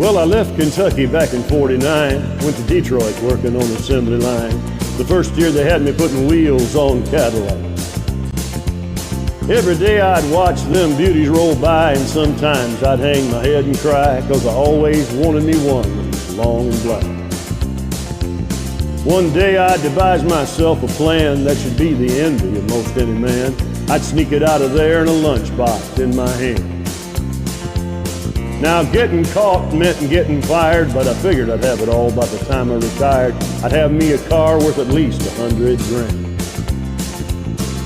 Well, I left Kentucky back in '49, went to Detroit working on the assembly line. The first year they had me putting wheels on Cadillacs. Every day I'd watch them beauties roll by, and sometimes I'd hang my head and cry, 'cause I always wanted me one that was long and black. One day I devised myself a plan that should be the envy of most any man. I'd sneak it out of there in a lunchbox in my hand. Now getting caught meant getting fired, but I figured I'd have it all by the time I retired. I'd have me a car worth at least 100 grand.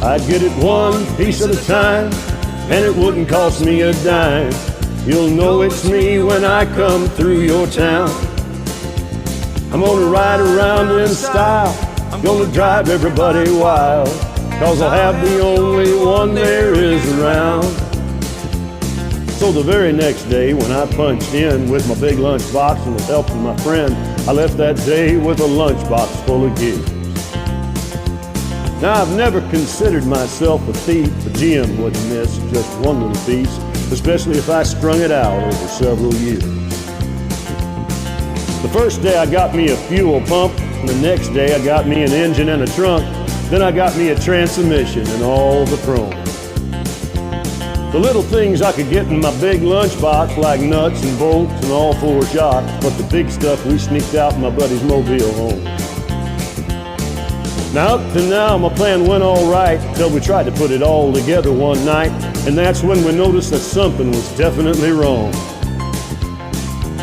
I'd get it one piece at a time, and it wouldn't cost me a dime. You'll know it's me when I come through your town. I'm gonna ride around in style, gonna drive everybody wild, 'cause I'll have the only one there is around. So the very next day when I punched in with my big lunchbox and the help of my friend, I left that day with a lunchbox full of gears. Now I've never considered myself a thief, but Jim wouldn't miss just one little piece, especially if I strung it out over several years. The first day I got me a fuel pump, and the next day I got me an engine and a trunk, then I got me a transmission and all the chrome. The little things I could get in my big lunchbox, like nuts and bolts and all four shocks, but the big stuff we sneaked out in my buddy's mobile home. Now up to now my plan went all right, till we tried to put it all together one night, and that's when we noticed that something was definitely wrong.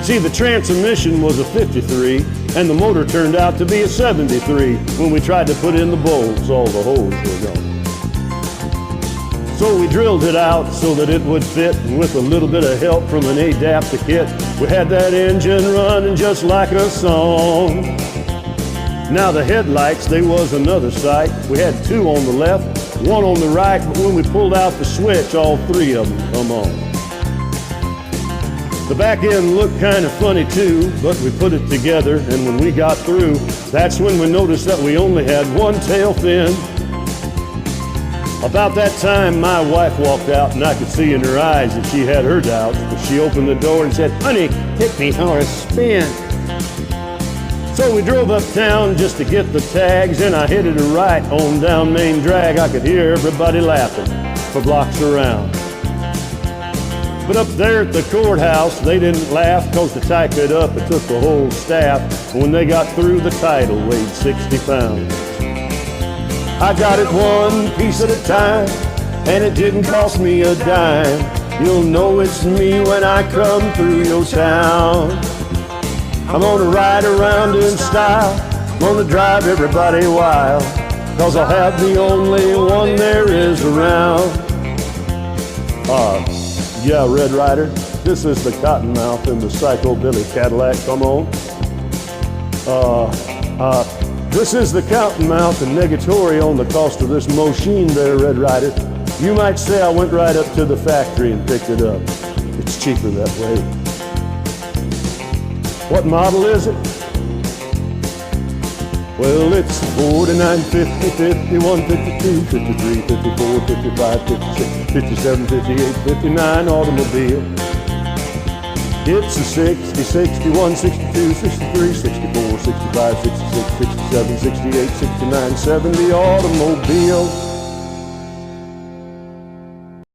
See, the transmission was a 53, and the motor turned out to be a 73. When we tried to put in the bolts, all the holes were gone. So we drilled it out so that it would fit, and with a little bit of help from an adapter kit, we had that engine running just like a song. Now the headlights, they was another sight. We had two on the left, one on the right, but when we pulled out the switch, all three of them come on. The back end looked kind of funny too, but we put it together, and when we got through, that's when we noticed that we only had one tail fin. About that time, my wife walked out, and I could see in her eyes that she had her doubts, but she opened the door and said, "Honey, take me for a spin." So we drove uptown just to get the tags, and I headed a right on down Main Drag. I could hear everybody laughing for blocks around. But up there at the courthouse, they didn't laugh, 'cause to type it up, it took the whole staff. And when they got through, the title weighed 60 pounds. I got it one piece at a time, and it didn't cost me a dime. You'll know it's me when I come through your town. I'm gonna ride around in style, gonna drive everybody wild, 'cause I'll have the only one there is around. Yeah, Red Rider, this is the Cottonmouth in the Psycho Billy Cadillac, come on. This is the Cottonmouth and negatory on the cost of this machine there, Red Rider. You might say I went right up to the factory and picked it up. It's cheaper that way. What model is it? Well, it's 49, 50, 51, 52, 53, 54, 55, 56, 57, 58, 59 automobile. It's a 60, 61, 62, 63, 64, 65, 66, 67, 68, 69, 70 automobile.